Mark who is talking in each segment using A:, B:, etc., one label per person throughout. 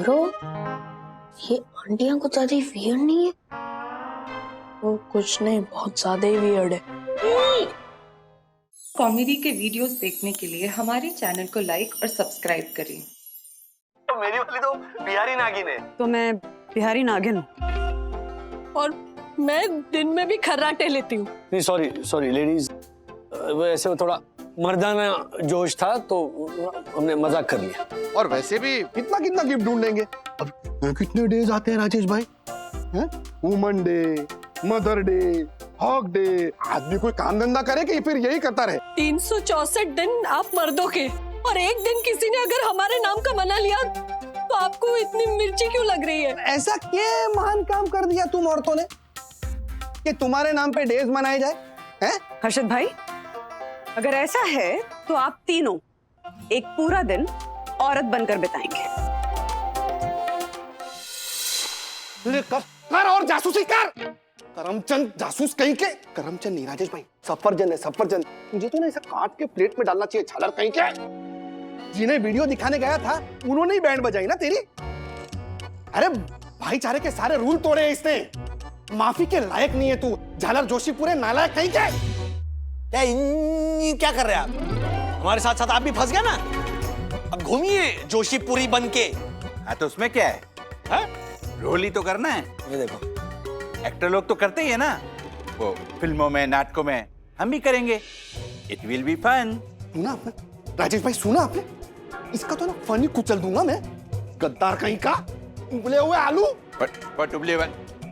A: Bro, ये आंटियां कुछ ज्यादा ही वियर्ड नहीं है? वो कुछ नहीं, बहुत ज्यादा ही वियर्ड है।
B: कॉमेडी के वीडियोस देखने के लिए हमारे चैनल को लाइक और सब्सक्राइब करें।
C: तो मेरी वाली तो बिहारी नागिन है।
D: तो मैं बिहारी नागिन हूँ।
A: और मैं दिन में भी खर्राटे लेती हूँ।
C: नहीं सॉरी सॉरी लेडीज, वैसे थोड़ा मर्दाना जोश था तो हमने मजाक कर लिया।
E: और वैसे भी कितना कितना गिफ्ट ढूंढेंगे। अब कितने डेज आते हैं राजेश भाई? Woman day, mother day, hug day, आदमी कोई काम धंधा करे कि फिर यही करता रहे?
A: 364 दिन आप मर्दों के, और एक दिन किसी ने अगर हमारे नाम का मना लिया तो आपको इतनी मिर्ची क्यों लग रही है?
E: ऐसा क्या महान काम कर दिया तुम औरतों ने कि तुम्हारे नाम पे डेज मनाए जाए? हैं?
D: हर्षद भाई, अगर ऐसा है तो आप तीनों एक पूरा दिन औरत बनकर बिताएंगे।
E: कर और जासूसी कर। करमचंद जासूस कहीं के। करमचंद नहीं राजेश भाई, सफरजन है सफरजन। मुझे तो ना ऐसा काट के प्लेट में डालना चाहिए, झालर कहीं के। जिन्हें वीडियो दिखाने गया था उन्होंने ही बैंड बजाई ना तेरी। अरे भाईचारे के सारे रूल तोड़े हैं इसने। माफी के लायक नहीं है तू, झालर जोशी पूरे नालायक कहीं के।
C: क्या कर रहे हैं आप? हमारे साथ साथ आप भी फंस गए ना। अब घूमिए जोशीपुरी बन के।
F: हाँ तो उसमें क्या है? हाँ? रोल ही तो करना है।
C: ये देखो,
F: एक्टर लोग तो करते ही है ना, वो फिल्मों में नाटकों में, हम भी करेंगे। It will be fun.
E: सुना आपने राजेश भाई, सुना आपने? इसका तो ना फनी कुचल दूंगा मैं। गद्दार कहीं का, उबले हुए आलू।
F: बट उबले हुए,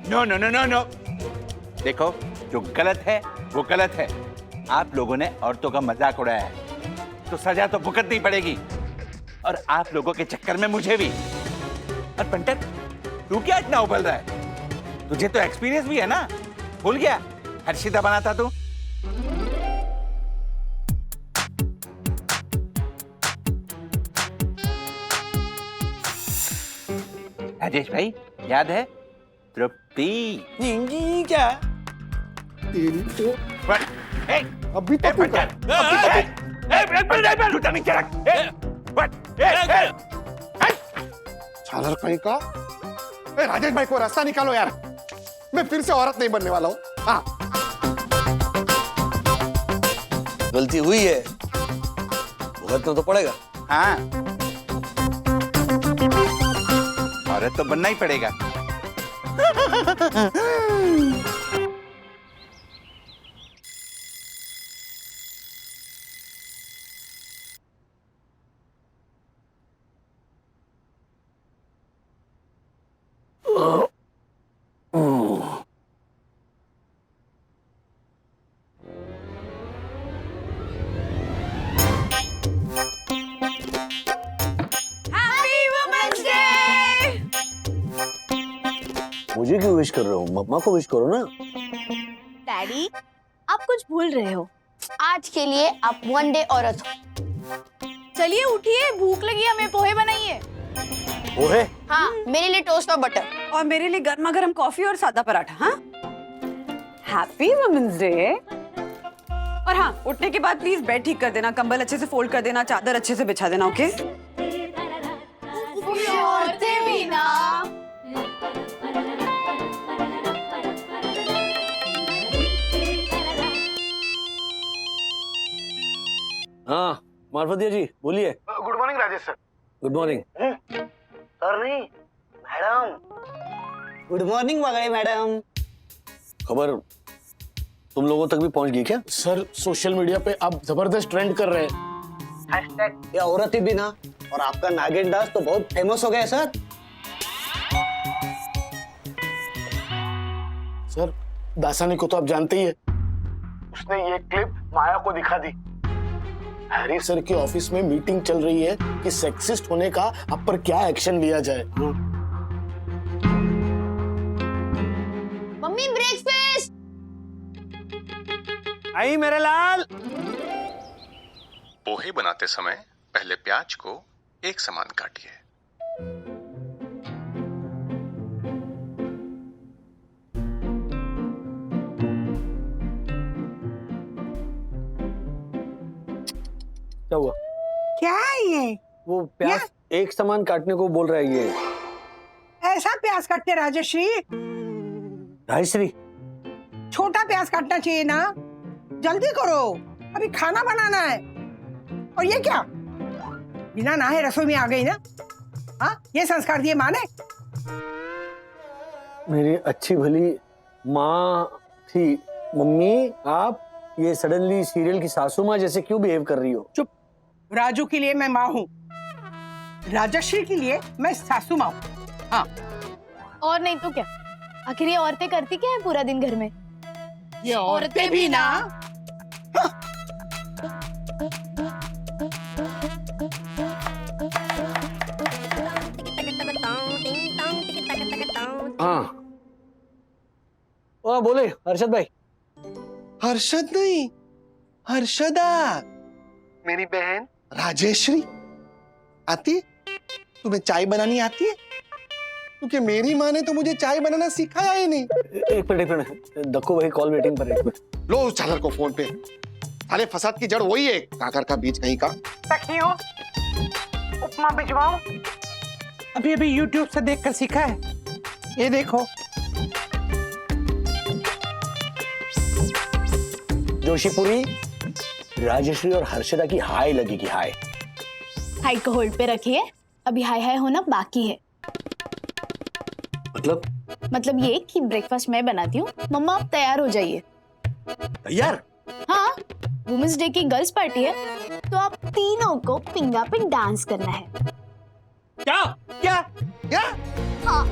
F: no no no no no. देखो, जो गलत है वो गलत है। आप लोगों ने औरतों का मजाक उड़ाया है तो सजा तो भुगतनी पड़ेगी, और आप लोगों के चक्कर में मुझे भी। और पंडित, तू क्या इतना उबल रहा है? तुझे तो एक्सपीरियंस भी है ना, भूल गया हर्षिता बना था तू। राजेश भाई, याद है? तृप्ति।
C: क्या?
E: तेरी तो
F: ए,
E: अभी तो तू कर। झालर कहीं का। राजेश भाई को रास्ता निकालो यार, मैं फिर से औरत नहीं बनने वाला हूँ। हाँ,
C: गलती हुई है, भुगतना तो पड़ेगा।
F: हाँ, औरत तो बनना ही पड़ेगा।
C: मुझे क्यों विश कर रहे हो? मम्मा को विश करो ना।
G: डैडी, आप कुछ भूल रहे हो। आज के लिए आप वन डे औरत हो। चलिए उठिए, भूख लगी, हमें पोहे बनाइए।
C: पोहे?
G: हाँ, मेरे लिए टोस्ट और बटर।
D: और मेरे लिए गर्मा गर्म कॉफी और सादा पराठा। हाँ, हैप्पी वुमेन्स डे। और हाँ, उठने के बाद प्लीज बेड ठीक कर देना, कंबल अच्छे से फोल्ड कर देना, चादर अच्छे से बिछा देना। ओके?
G: औरतें भी ना।
C: हाँ मार्फतिया जी बोलिए।
E: Good morning Rajesh sir.
C: Good morning.
H: Sir नहीं, मैडम। गुड मॉर्निंग वगैरह मैडम।
C: खबर तुम लोगों तक भी पहुंच गई क्या?
I: सर सोशल मीडिया पे आप जबरदस्त ट्रेंड कर रहे हैं।
H: हैशटैग ये औरत ही भी ना, और आपका नागिन डांस तो बहुत फेमस हो गया सर।
I: सर दासानी को तो आप जानते ही है, उसने ये क्लिप माया को दिखा दी। हैरी सर के ऑफिस में मीटिंग चल रही है कि सेक्सिस्ट होने का आप पर क्या एक्शन लिया जाए।
G: Mummy breakfast.
C: आई मेरे लाल।
J: पोहे बनाते समय पहले प्याज को एक समान काटिए।
C: क्या हुआ?
D: क्या है ये?
C: वो प्याज एक समान काटने को बोल रहा है ये।
K: कैसा प्याज काटते राजश्री?
C: राजश्री,
K: छोटा प्याज काटना चाहिए ना, जल्दी करो, अभी खाना बनाना है। और ये क्या, बिना नहाए रसोई में आ गई ना? हाँ, ये संस्कार दिए माँ ने?
C: मेरी अच्छी भली माँ थी। मम्मी, आप ये सडनली सीरियल की सासू माँ जैसे क्यों बिहेव कर रही हो?
K: चुप। राजू के लिए मैं माँ हूँ, राजश्री के लिए मैं सासू माँ हूँ। हाँ,
G: और नहीं तो क्या, आखिर ये औरतें करती क्या है पूरा दिन घर में?
K: ये औरतें भी ना।
C: हाँ, ओ बोले हर्षद भाई।
E: हर्षद नहीं, हर्षदा, मेरी बहन राजेश्री। आती? तुम्हें चाय बनानी आती है? क्योंकि मेरी माँ ने तो मुझे चाय बनाना सिखाया ही नहीं।
C: एक मिनट, दक्कू भाई कॉल वेटिंग पर है।
E: लो उस झालर को फोन पे। साले फसाद की जड़ वही है, काकर का बीज कहीं का।
K: सखियों, उपमा भिजवाओ। अभी अभी YouTube से देखकर सीखा है, ये देखो।
C: जोशीपुरी, राजश्री और हर्षदा की हाय लगेगी। हाय
G: हाय को होल्ड पे रखिए, अभी हाय हाय होना बाकी है। मतलब ये कि ब्रेकफास्ट मैं बनाती हूँ, मम्मा आप तैयार हो जाइए।
E: तैयार?
G: हाँ, वुमेन्स डे की गर्ल्स पार्टी है, तो आप तीनों को पिंगा पिंग डांस करना है।
E: क्या क्या क्या?
G: हाँ।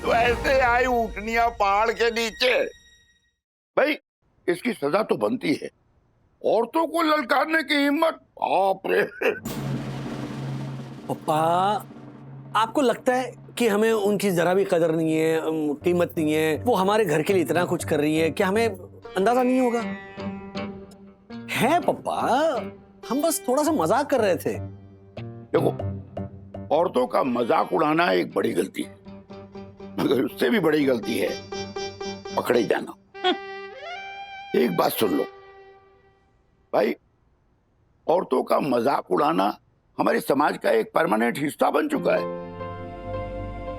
F: तो ऐसे आई उठनिया पहाड़ के नीचे। भाई इसकी सजा तो बनती है, औरतों को ललकारने की हिम्मत। बाप रे।
C: पापा, आपको लगता है कि हमें उनकी जरा भी कदर नहीं है, कीमत नहीं है? वो हमारे घर के लिए इतना कुछ कर रही है, क्या हमें अंदाजा नहीं होगा? है पापा, हम बस थोड़ा सा मजाक कर रहे थे।
F: देखो, औरतों का मजाक उड़ाना एक बड़ी गलती है, मगर उससे भी बड़ी गलती है पकड़े जाना। एक बात सुन लो भाई, औरतों का मजाक उड़ाना हमारे समाज का एक परमानेंट हिस्सा बन चुका है।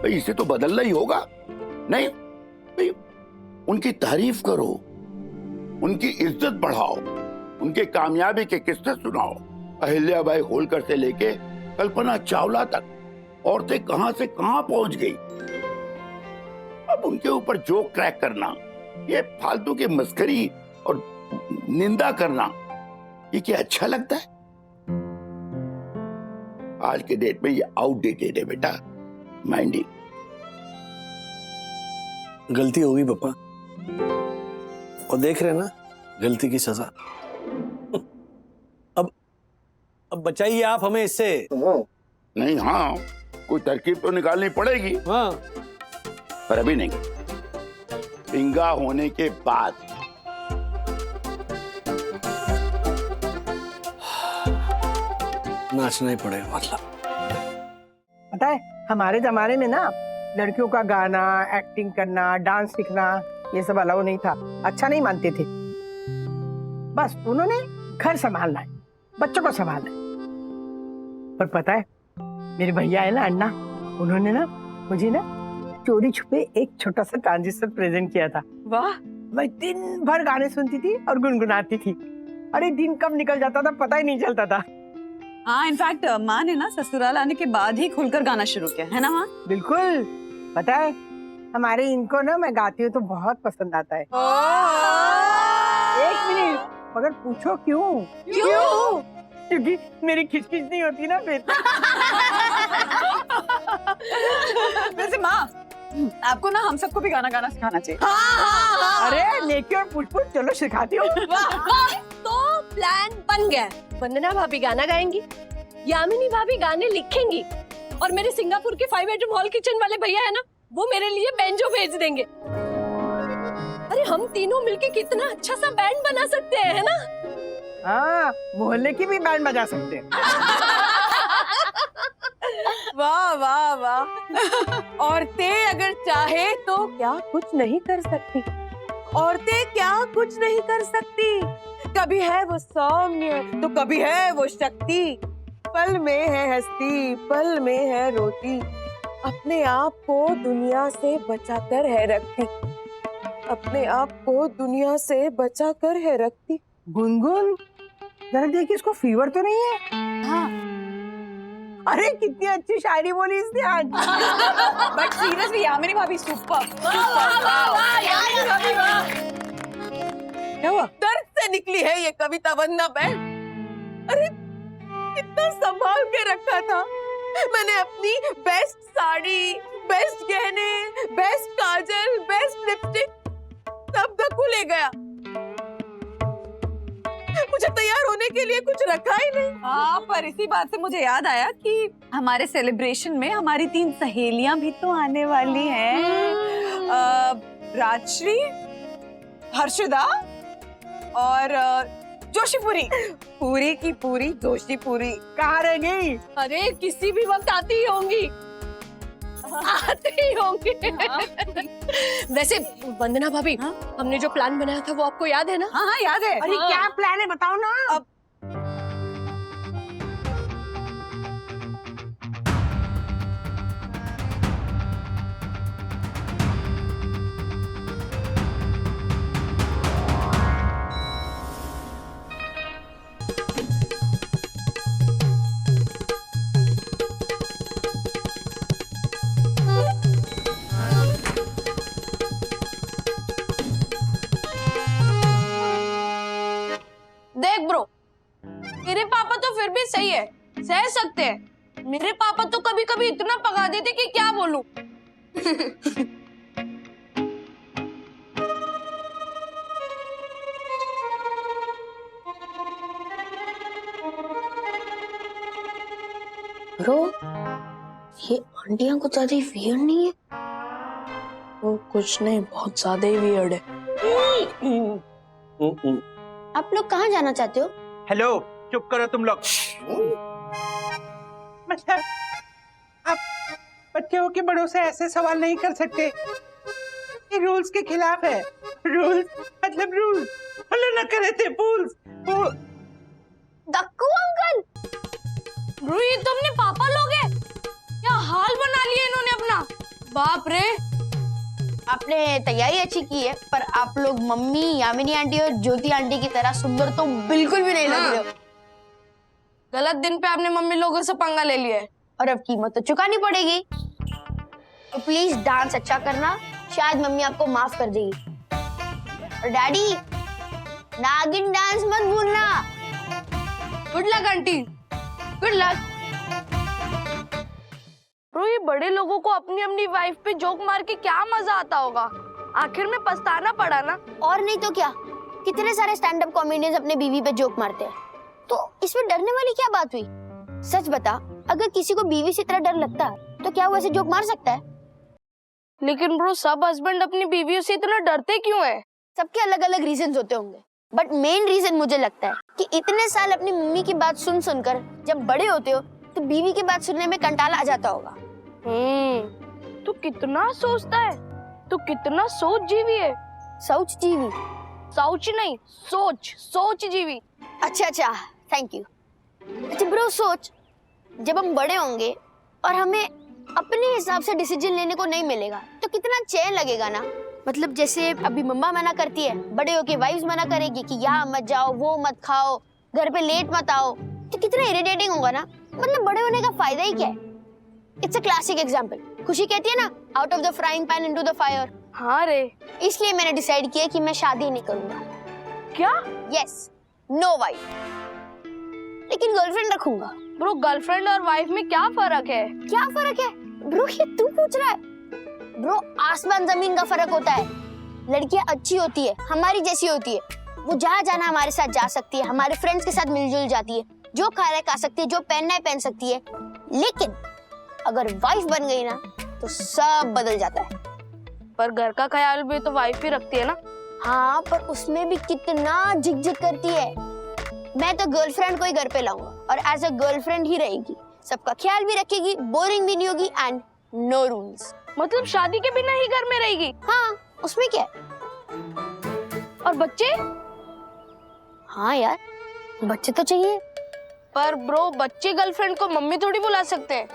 F: भाई इसे तो बदलना ही होगा। नहीं भाई, उनकी तारीफ करो, उनकी इज्जत बढ़ाओ, उनके कामयाबी के किस्से सुनाओ। अहिल्याबाई होलकर से लेके कल्पना चावला तक औरतें कहां से कहां पहुंच गई। अब उनके ऊपर जोक क्रैक करना, ये फालतू की मस्करी और निंदा करना, ये क्या अच्छा लगता है? आज के डेट में ये आउटडेटेड है बेटा, माइंडी।
C: गलती होगी पापा, और देख रहे हैं ना गलती की सजा। अब बचाइए आप हमें इससे।
F: नहीं, हाँ कोई तरकीब तो निकालनी पड़ेगी।
C: हाँ,
F: पर अभी नहीं, पिंगा होने के बाद।
C: नाचना ही पड़ेगा मतलब।
K: पता है, हमारे जमाने में ना लड़कियों का गाना, एक्टिंग करना, डांस सीखना, ये सब अलाउ नहीं था, अच्छा नहीं मानते थे। बस उन्होंने घर संभालना है, बच्चों को संभालना है। पर पता है, मेरे भैया है ना अन्ना, उन्होंने ना मुझे ना चोरी छुपे एक छोटा सा ट्रांजिस्टर प्रेजेंट किया था। वाह, मैं दिन भर गाने सुनती थी और गुनगुनाती थी। अरे दिन कब निकल जाता था पता ही नहीं चलता था।
D: हाँ, इनफैक्ट माँ ने ना ससुराल आने के बाद ही खुलकर गाना शुरू किया है ना माँ?
K: बिल्कुल, पता है हमारे इनको ना मैं गाती हूँ तो बहुत पसंद आता है। एक मिनट, मगर पूछो क्यों? क्यों? क्योंकि मेरी खिचखिच नहीं होती ना फिर।
D: वैसे माँ, आपको ना हम सबको भी गाना गाना सिखाना चाहिए।
K: अरे नेकी और पूछ पूछ, चलो सिखाती हूँ।
A: तो प्लान बन गया। वंदना भाभी गाना गाएंगी, यामिनी भाभी गाने लिखेंगी, और मेरे सिंगापुर के 5 बेडरूम हॉल किचन वाले भैया है ना, वो मेरे लिए बैंजो भेज देंगे। अरे हम तीनों मिलके कितना अच्छा सा बैंड बना सकते हैं, है ना?
K: हाँ, मोहल्ले की भी बैंड बजा सकते हैं।
A: वाह वाह वाह। औरतें अगर चाहे तो क्या कुछ नहीं कर सकती, औरतें क्या कुछ नहीं कर सकती। कभी है वो सौम्य तो कभी है वो शक्ति, पल में है हंसती पल में है रोती, अपने आप को दुनिया से बचाकर है रखती, अपने आप को दुनिया से बचाकर है रखती।
K: गुनगुन जरा देखिए इसको फीवर तो नहीं है?
D: हाँ।
K: अरे कितनी अच्छी शायरी बोली इसने आज।
D: बट सीरियसली यामिनी भाभी सुपर।
K: क्या हुआ?
A: दर्द से निकली है ये कविता वंदना बहन। अरे कितना संभाल के रखा था मैंने अपनी बेस्ट साड़ी, बेस्ट गहने, बेस्ट काजल, बेस्ट लिपस्टिक, सब धक्कू ले गया। मुझे तैयार होने के लिए कुछ रखा ही नहीं।
D: हाँ, पर इसी बात से मुझे याद आया कि हमारे सेलिब्रेशन में हमारी 3 सहेलियां भी तो आने वाली हैं। राजश्री, हर्षदा और जोशीपुरी। पूरी की पूरी जोशीपुरी।
K: कहाँ रह गई?
A: अरे किसी भी वक्त आती ही होंगी, आती ही होंगी। वैसे वंदना भाभी, हमने जो प्लान बनाया था वो आपको याद है ना?
D: हाँ हाँ याद है।
K: अरे क्या प्लान है बताओ ना।
A: अब देख ब्रो, तेरे पापा तो फिर भी सही है, सह सकते हैं। मेरे पापा तो कभी कभी इतना पका देते कि क्या बोलूं।
G: ब्रो, ये आंटियां कुछ ज्यादा वियर्ड नहीं है? वो कुछ नहीं, बहुत ज्यादा ही वियर्ड है। आप लोग कहाँ जाना चाहते हो?
F: हेलो, चुप करो तुम लोग।
L: मतलब आप बच्चे हो के बड़ों से ऐसे सवाल नहीं कर सकते, ये रूल्स के खिलाफ है। रूल्स मतलब रूल्स फॉलो न करे थे। रूल्स
G: दक्कू अंकल,
A: ब्रो ये तो अपने पापा लोग हैं, क्या हाल बना लिया इन्होंने अपना। बाप रे।
G: आपने तैयारी अच्छी की है, पर आप लोग मम्मी, यामिनी आंटी और ज्योति आंटी की तरह सुंदर तो बिल्कुल भी नहीं लग रहे हो।
A: गलत दिन पे आपने मम्मी लोगों से पंगा ले लिया है
G: और अब कीमत तो चुकानी पड़ेगी। तो प्लीज डांस अच्छा करना, शायद मम्मी आपको माफ कर देगी। और डैडी, नागिन डांस मत भूलना।
A: Good luck aunty, good luck. Bro ये बड़े लोगों को अपनी अपनी वाइफ पे जोक मार के क्या मजा आता होगा, आखिर में पछताना पड़ा ना।
G: और नहीं तो क्या, कितने सारे स्टैंड अप कॉमेडियंस अपने बीवी पे जोक मारते हैं, तो इसमें डरने वाली क्या बात हुई? सच बता, अगर किसी को बीवी से इतना डर लगता है तो क्या वो ऐसे जोक मार सकता है?
A: लेकिन ब्रो सब हस्बैंड अपनी बीवियों से इतना डरते क्यों है?
G: सबके अलग अलग रीजन होते होंगे, बट मेन रीजन मुझे लगता है कि इतने साल अपनी मम्मी की बात सुन सुनकर जब बड़े होते हो तो बीवी की बात सुनने में कंटाला आ जाता होगा।
A: तू कितना सोचता है, तू कितना सोच जीवी है।
G: सोच जीवी?
A: सोच नहीं, सोच, सोच जीवी।
G: अच्छा अच्छा, थैंक यू। अच्छा ब्रो, सोच जब हम बड़े होंगे और हमें अपने हिसाब से डिसीजन लेने को नहीं मिलेगा तो कितना चैन लगेगा ना। मतलब जैसे अभी मम्मा मना करती है, बड़े होके वाइफ्स मना करेगी कि यहाँ मत जाओ, वो मत खाओ, घर पे लेट मत आओ, तो कितना इरिटेटिंग होगा ना। मतलब बड़े होने का फायदा ही क्या है? It's a classic example. खुशी कहती है ना, out of the frying pan into the fire.
A: हाँ रे।
G: इसलिए मैंने डिसाइड किया कि मैं शादी नहीं करूंगा।
A: क्या?
G: यस, नो वाइफ, लेकिन गर्लफ्रेंड रखूंगा।
A: ब्रो गर्लफ्रेंड और वाइफ में क्या फर्क है?
G: क्या फर्क है ब्रो, ये तू पूछ रहा है? ब्रो आसमान जमीन का फर्क होता है। लड़कियां अच्छी होती है, हमारी जैसी होती है, वो जहाँ जाना हमारे साथ जा सकती है, हमारे फ्रेंड्स के साथ मिलजुल जाती है, जो खाना खा सकती है, जो पहनना है पहन सकती है। लेकिन अगर वाइफ बन गई ना तो सब बदल जाता है।
A: पर घर का ख्याल भी तो वाइफ ही रखती है ना।
G: हाँ, पर उसमें भी कितना झिकझिक करती है। मैं तो गर्लफ्रेंड को ही घर पे लाऊंगा और एज अ गर्लफ्रेंड ही रहेगी, सबका ख्याल भी रखेगी, बोरिंग भी नहीं होगी एंड नो रूल्स।
A: मतलब शादी के बिना ही घर में रहेगी?
G: हाँ, उसमें क्या है?
A: और बच्चे?
G: हाँ यार, बच्चे तो चाहिए।
A: पर ब्रो, बच्चे गर्लफ्रेंड को मम्मी थोड़ी बुला सकते हैं।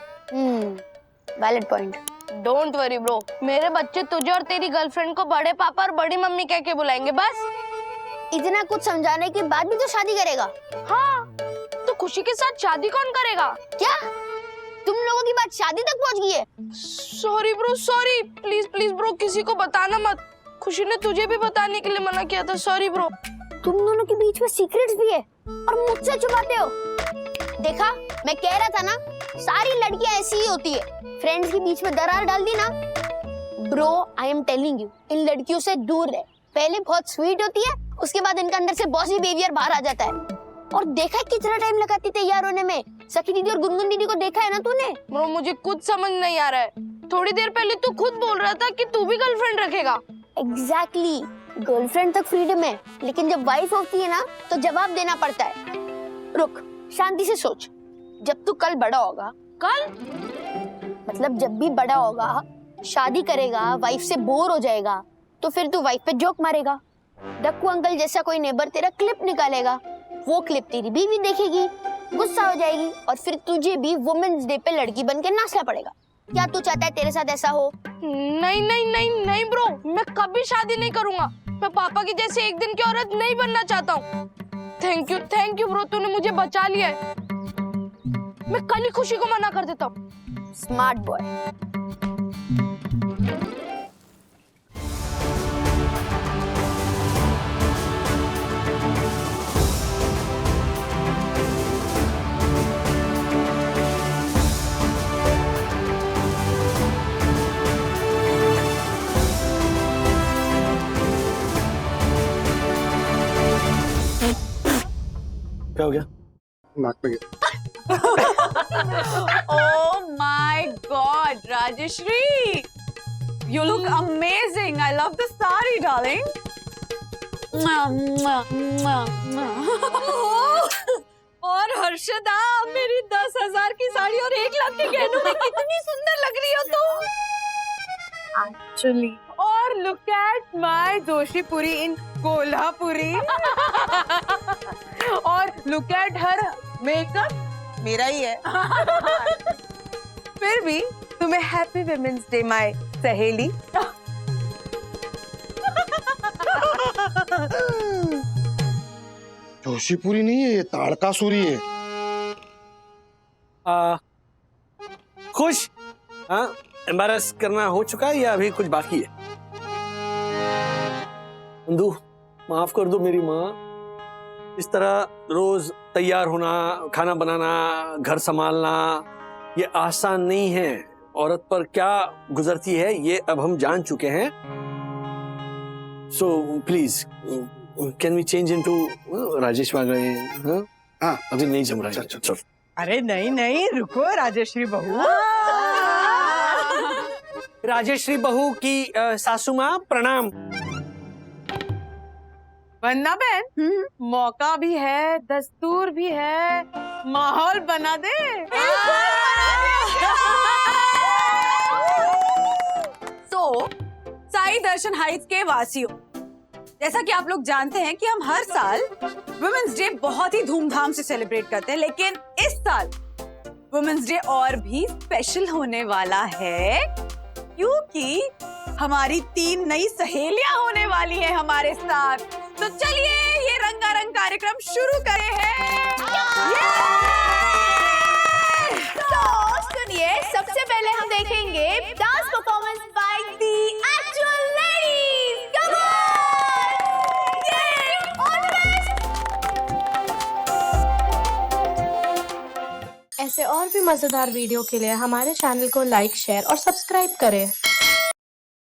G: Valid point.
A: Don't worry bro, मेरे बच्चे तुझे और तेरी गर्लफ्रेंड को बड़े पापा और बड़ी मम्मी कह के बुलाएंगे बस।
G: इतना कुछ समझाने के बाद भी तो शादी करेगा?
A: हाँ, तो खुशी के साथ शादी कौन करेगा?
G: क्या तुम लोगों की बात शादी तक पहुंच गई है?
A: Sorry bro, sorry. Please please bro, किसी को बताना मत। खुशी ने तुझे भी बताने के लिए मना किया था। Sorry bro.
G: तुम दोनों के बीच में सीक्रेट्स भी है और मुझसे छुपाते हो। देखा, मैं कह रहा था ना, सारी लड़कियां ऐसी ही होती है। फ्रेंड्स के बीच में दरार डाल दी ना। Bro, I am telling you, इन लड़कियों से दूर रह। पहले बहुत स्वीट होती है, उसके बाद इनका अंदर से बॉसी बिहेवियर बाहर आ जाता है। और देखा है कितना टाइम लगाती तैयार होने में। सखी दीदी और गुनगुन दीदी को देखा है ना तूने?
A: ब्रो, मुझे कुछ समझ नहीं आ रहा है। थोड़ी देर पहले तू खुद बोल रहा था कि तू भी गर्लफ्रेंड रखेगा।
G: एग्जैक्टली, गर्लफ्रेंड तक फ्रीडम है, लेकिन जब वाइफ होती है ना तो जवाब देना पड़ता है। रुक, शांति से सोच। जब तू कल बड़ा होगा,
A: कल
G: मतलब जब भी बड़ा होगा, शादी करेगा, वाइफ से बोर हो जाएगा, तो फिर तू वाइफ पे जोक मारेगा। डक्कू अंकल जैसा कोई नेबर तेरा क्लिप निकालेगा, वो क्लिप तेरी बीवी देखेगी, गुस्सा हो जाएगी और फिर तुझे भी वुमेन्स डे पे लड़की बनके नाचना पड़ेगा। क्या तू चाहता है तेरे साथ ऐसा हो?
A: नहीं नहीं नहीं नहीं ब्रो, मैं कभी शादी नहीं करूंगा। मैं पापा की जैसे एक दिन की औरत नहीं बनना चाहता हूँ। थैंक यू ब्रो, तूने मुझे बचा लिया है। मैं कल ही खुशी को मना कर देता हूँ।
G: Smart boy.
C: क्या हो गया?
E: नाक पे गया।
D: Oh my God, Rajeshri, you look amazing. I love the sari, darling.
A: और हर्षदा, मेरी 10,000 की साड़ी और 1 लाख के गहनों में कितनी सुंदर लग रही हो तुम।
D: Actually. और look at my जोशीपुरी in Kolhapuri. और look at her makeup, मेरा ही है। फिर भी तुम्हें हैप्पी वुमेन्स डे माय सहेली।
E: जोशीपुरी नहीं है, ये ताड़कासुरी है।
C: खुश? हाँ, एम्बैरस करना हो चुका है या अभी कुछ बाकी है? नंदू, माफ कर दो मेरी माँ। इस तरह रोज तैयार होना, खाना बनाना, घर संभालना, ये आसान नहीं है। औरत पर क्या गुजरती है ये अब हम जान चुके हैं। So please, can we change into Rajesh आ गए? हाँ, अभी नहीं जम रहा है। चल।
K: अरे नहीं नहीं, रुको राजेश्री बहू।
C: राजेश्री बहू की सासू माँ प्रणाम।
D: वंदना बहन, मौका भी है, दस्तूर भी है, माहौल बना दे। तो साई दर्शन हाइट्स के वासियों, जैसा कि आप लोग जानते हैं कि हम हर साल वुमेन्स डे बहुत ही धूमधाम से सेलिब्रेट करते हैं, लेकिन इस साल वुमेन्स डे और भी स्पेशल होने वाला है, क्योंकि हमारी 3 नई सहेलियां होने वाली हैं हमारे साथ। तो चलिए ये रंगारंग कार्यक्रम शुरू करें हैं।
G: तो सुनिए, सबसे पहले हम देखेंगे dance performance by the actual ladies. Come on! ये ऑल द बेस्ट।
A: ऐसे और भी मजेदार वीडियो के लिए हमारे चैनल को लाइक, शेयर और सब्सक्राइब करें।